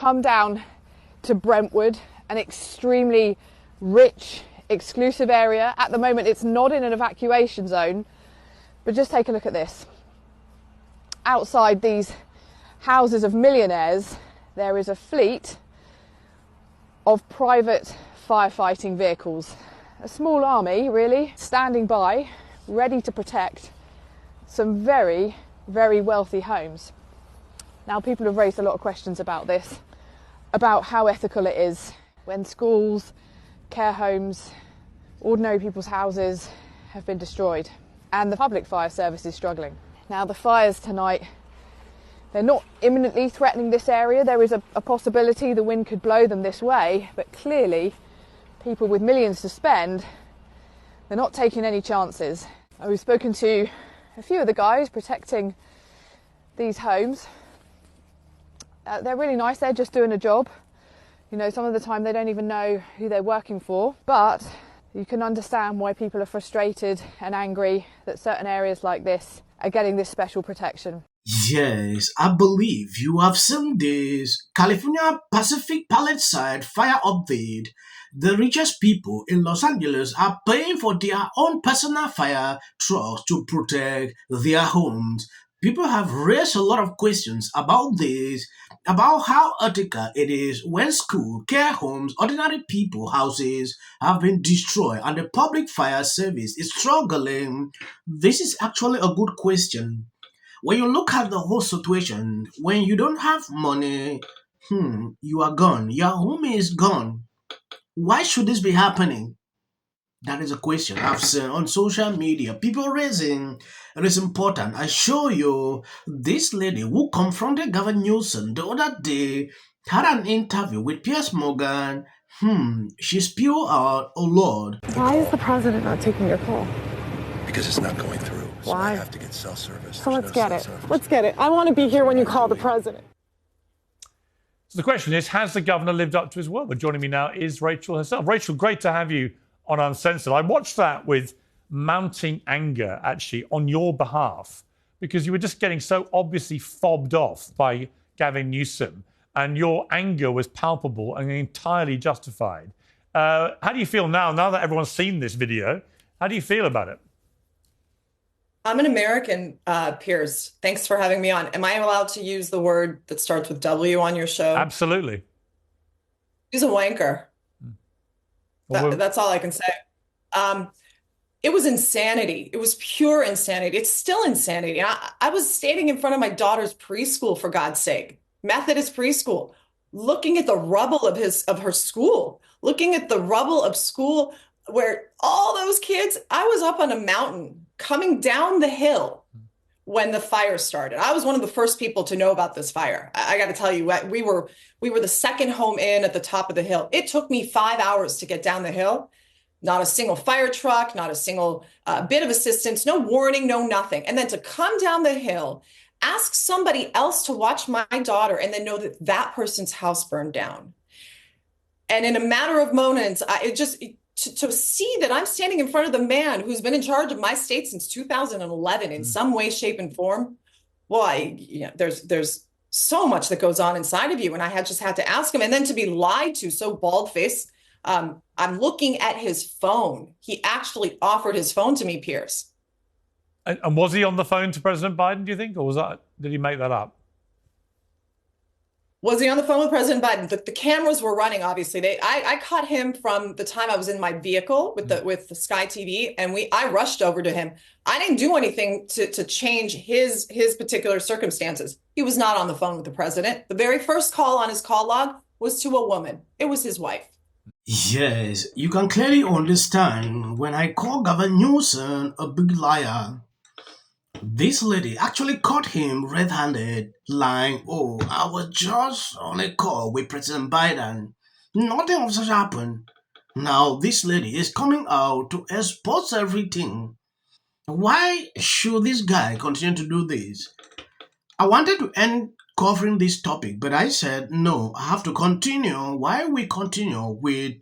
come down to Brentwood, an extremely rich, exclusive area. At the moment, it's not in an evacuation zone, but just take a look at this. Outside these houses of millionaires, there is a fleet of private firefighting vehicles. A small army, really, standing by, ready to protect some very, very wealthy homes. Now, people have raised a lot of questions about this, about how ethical it is when schools, care homes, ordinary people's houses have been destroyed and the public fire service is struggling. Now, the fires tonight, they're not imminently threatening this area. There is a possibility the wind could blow them this way, but clearly people with millions to spend, they're not taking any chances. We've spoken to a few of the guys protecting these homes. They're really nice, they're just doing a job. You know, some of the time they don't even know who they're working for, but you can understand why people are frustrated and angry that certain areas like this are getting this special protection. Yes, I believe you have seen this California Pacific Palisade fire update. The richest people in Los Angeles are paying for their own personal fire trucks to protect their homes. People have raised a lot of questions about this, about how ethical it is when school, care homes, ordinary people houses have been destroyed and the public fire service is struggling. This is actually a good question. When you look at the whole situation, when you don't have money, you are gone. Your home is gone. Why should this be happening? That is a question I've seen on social media. People raising it is important. I show you this lady who confronted Gavin Newsom the other day had an interview with Piers Morgan. She spewed out, "Oh Lord." Why is the president not taking your call? Because it's not going through. So Why? I have to get cell service. So let's get it. Let's get it. I want to be here when you call the president. So the question is, has the governor lived up to his word? Well, joining me now is Rachel herself. Rachel, great to have you on Uncensored. I watched that with mounting anger, actually, on your behalf, because you were just getting so obviously fobbed off by Gavin Newsom, and your anger was palpable and entirely justified. How do you feel now that everyone's seen this video? How do you feel about it? I'm an American, Piers. Thanks for having me on. Am I allowed to use the word that starts with W on your show? Absolutely. He's a wanker. That's all I can say. It was insanity. It was pure insanity. It's still insanity. I was standing in front of my daughter's preschool, for God's sake, Methodist preschool, looking at the rubble of her school, looking at the rubble of school where all those kids, I was up on a mountain coming down the hill when the fire started. I was one of the first people to know about this fire. I got to tell you, we were the second home in at the top of the hill. It took me 5 hours to get down the hill. Not a single fire truck, not a single bit of assistance, no warning, no nothing. And then to come down the hill, ask somebody else to watch my daughter, and then know that that person's house burned down. And in a matter of moments, to see that I'm standing in front of the man who's been in charge of my state since 2011 in some way, shape, and form. Well, there's so much that goes on inside of you, and I just had to ask him. And then to be lied to so bald-faced, I'm looking at his phone. He actually offered his phone to me, Piers. And was he on the phone to President Biden, do you think, or did he make that up? Was he on the phone with President Biden? The cameras were running, obviously. I caught him from the time I was in my vehicle with the Sky TV, and I rushed over to him. I didn't do anything to change his particular circumstances. He was not on the phone with the president. The very first call on his call log was to a woman. It was his wife. Yes, you can clearly understand when I call Gavin Newsom a big liar. This lady actually caught him red-handed, lying, "Oh, I was just on a call with President Biden. Nothing of such happened." Now this lady is coming out to expose everything. Why should this guy continue to do this? I wanted to end covering this topic, but I said, no, I have to continue. While we continue with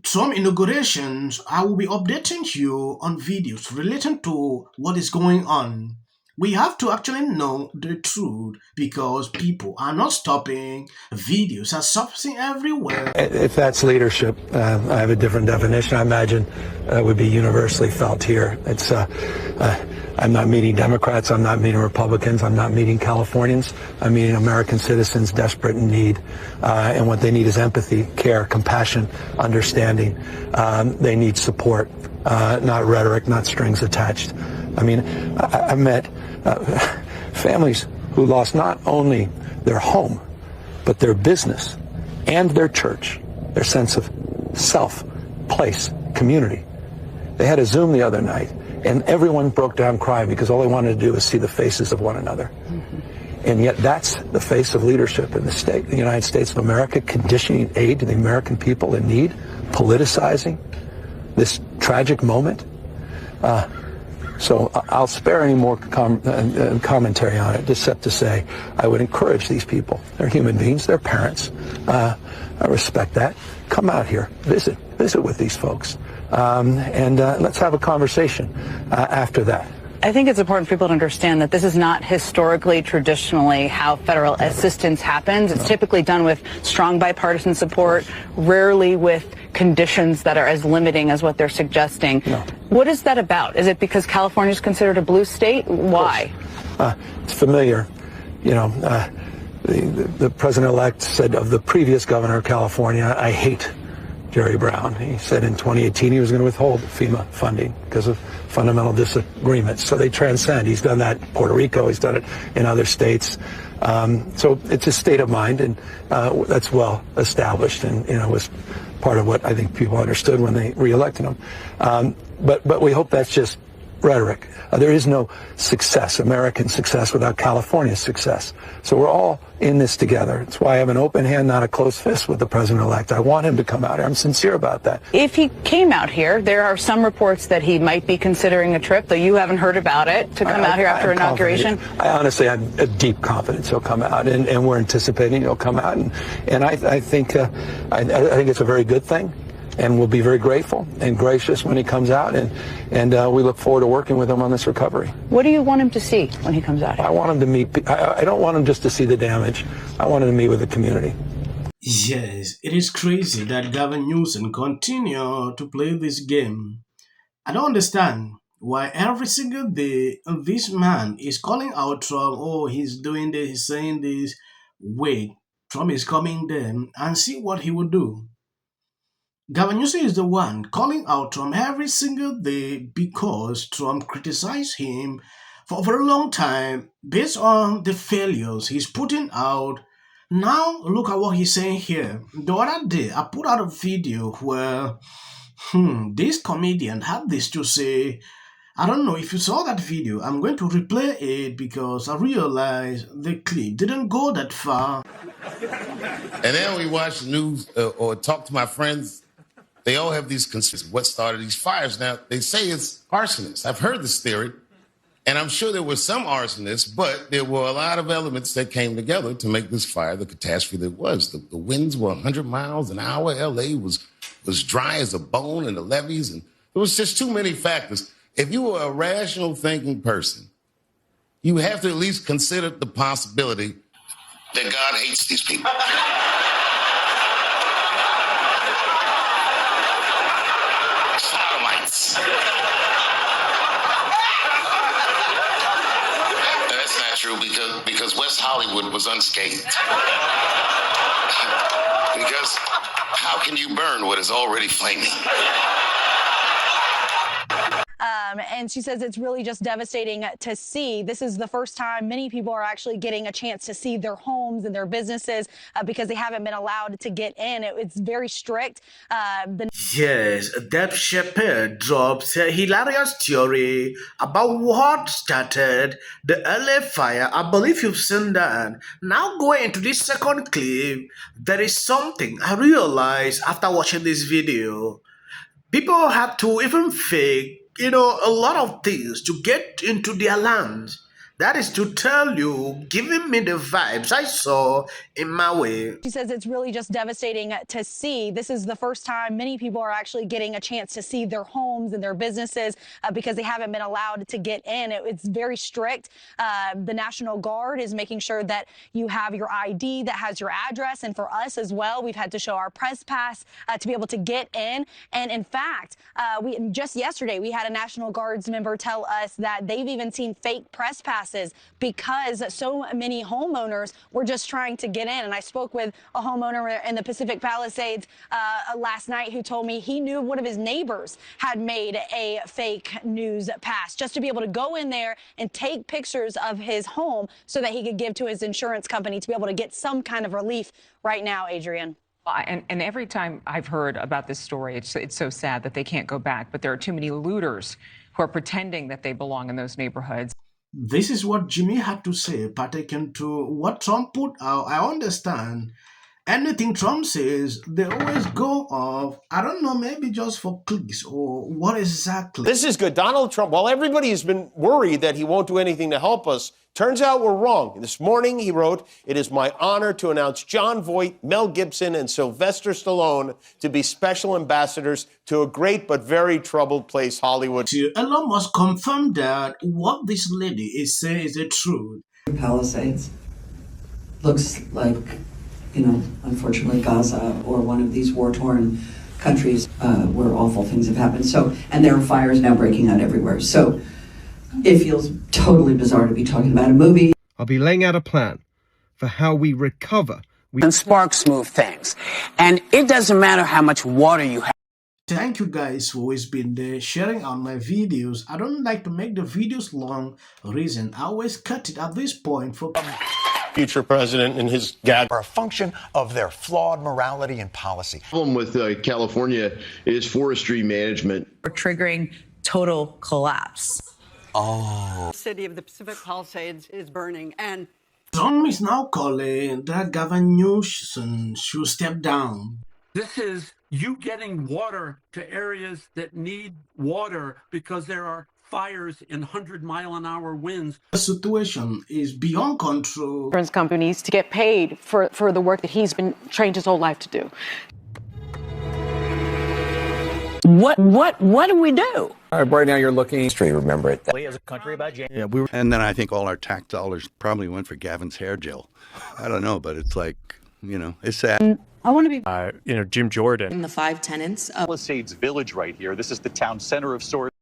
some inaugurations, I will be updating you on videos relating to what is going on. We have to actually know the truth because people are not stopping. Videos are surfacing everywhere. If that's leadership, I have a different definition. I imagine it would be universally felt here. It's I'm not meeting Democrats, I'm not meeting Republicans, I'm not meeting Californians. I'm meeting American citizens desperate in need. And what they need is empathy, care, compassion, understanding. They need support, not rhetoric, not strings attached. I mean, I met families who lost not only their home, but their business and their church, their sense of self, place, community. They had a Zoom the other night, and everyone broke down crying because all they wanted to do was see the faces of one another. And yet that's the face of leadership in the United States of America, conditioning aid to the American people in need, politicizing this tragic moment. So I'll spare any more commentary on it, except to say I would encourage these people. They're human beings. They're parents. I respect that. Come out here. Visit with these folks. And let's have a conversation after that. I think it's important for people to understand that this is not historically, traditionally how federal assistance happens. It's typically done with strong bipartisan support, rarely with conditions that are as limiting as what they're suggesting. No. What is that about? Is it because California is considered a blue state? Why? It's familiar. You know, the president-elect said of the previous governor of California, I hate Jerry Brown. He said in 2018 he was going to withhold FEMA funding because of fundamental disagreements. So they transcend. He's done that in Puerto Rico. He's done it in other states. So it's a state of mind, and that's well established, and was part of what I think people understood when they reelected him. But we hope that's just rhetoric. There is no success, American success, without California's success. So we're all in this together. That's why I have an open hand, not a closed fist with the president-elect. I want him to come out here. I'm sincere about that. If he came out here, there are some reports that he might be considering a trip, though you haven't heard about it, to come out here after inauguration. I honestly have a deep confidence he'll come out, and we're anticipating he'll come out. And I think it's a very good thing. And we'll be very grateful and gracious when he comes out, and we look forward to working with him on this recovery. What do you want him to see when he comes out here? I want him to meet. I don't want him just to see the damage. I want him to meet with the community. Yes, it is crazy that Gavin Newsom continue to play this game. I don't understand why every single day this man is calling out Trump. Oh, he's doing this, he's saying this. Wait, Trump is coming then, and see what he will do. Gavin Newsom is the one calling out Trump every single day because Trump criticized him for a very long time based on the failures he's putting out. Now look at what he's saying here. The other day I put out a video where this comedian had this to say. I don't know if you saw that video. I'm going to replay it because I realized the clip didn't go that far. And then we watch the news or talk to my friends. They all have these concerns. What started these fires? Now, they say it's arsonists. I've heard this theory, and I'm sure there were some arsonists, but there were a lot of elements that came together to make this fire the catastrophe that it was. The winds were 100 miles an hour. L.A. was dry as a bone, and the levees, and there was just too many factors. If you were a rational thinking person, you have to at least consider the possibility that God hates these people. That's not true because West Hollywood was unscathed. Because how can you burn what is already flaming? And she says it's really just devastating to see. This is the first time many people are actually getting a chance to see their homes and their businesses because they haven't been allowed to get in. It's very strict. Yes, Dave Chappelle drops a hilarious theory about what started the LA fire. I believe you've seen that. Now going into this second clip, there is something I realized after watching this video. People have to even fake a lot of things to get into their lands. That is to tell you, giving me the vibes I saw in my way. She says it's really just devastating to see. This is the first time many people are actually getting a chance to see their homes and their businesses because they haven't been allowed to get in. It's very strict. The National Guard is making sure that you have your ID that has your address. And for us as well, we've had to show our press pass to be able to get in. And in fact, just yesterday, we had a National Guards member tell us that they've even seen fake press passes because so many homeowners were just trying to get in. And I spoke with a homeowner in the Pacific Palisades last night who told me he knew one of his neighbors had made a fake news pass just to be able to go in there and take pictures of his home so that he could give to his insurance company to be able to get some kind of relief right now, Adrian. And every time I've heard about this story, it's so sad that they can't go back. But there are too many looters who are pretending that they belong in those neighborhoods. This is what Jimmy had to say, pertaining to what Trump put out. I understand. Anything Trump says, they always go off, I don't know, maybe just for clicks or what exactly. This is good. Donald Trump, while everybody has been worried that he won't do anything to help us, turns out we're wrong. This morning he wrote, "It is my honor to announce Jon Voight, Mel Gibson, and Sylvester Stallone to be special ambassadors to a great but very troubled place, Hollywood." Elon Musk confirmed that what this lady is saying is the truth. Palisades looks like, unfortunately Gaza or one of these war-torn countries where awful things have happened. So, and there are fires now breaking out everywhere. So it feels totally bizarre to be talking about a movie. I'll be laying out a plan for how we recover. And sparks move things. And it doesn't matter how much water you have. Thank you guys for always been there sharing on my videos. I don't like to make the videos long. Reason I always cut it at this point for future president and his gag are a function of their flawed morality and policy. The problem with California is forestry management. We're triggering total collapse. The city of the Pacific Palisades is burning, and Trump is now calling that Gavin Newsom should step down. This is you getting water to areas that need water because there are fires in 100-mile-an-hour winds. The situation is beyond control. Insurance companies to get paid for the work that he's been trained his whole life to do. What do we do? Right now you're looking history, remember it. as a country about and then I think all our tax dollars probably went for Gavin's hair gel. I don't know, but it's like, it's sad. I want to be Jim Jordan. in the 5 tenants of Palisades Village right here. This is the town center of sorts.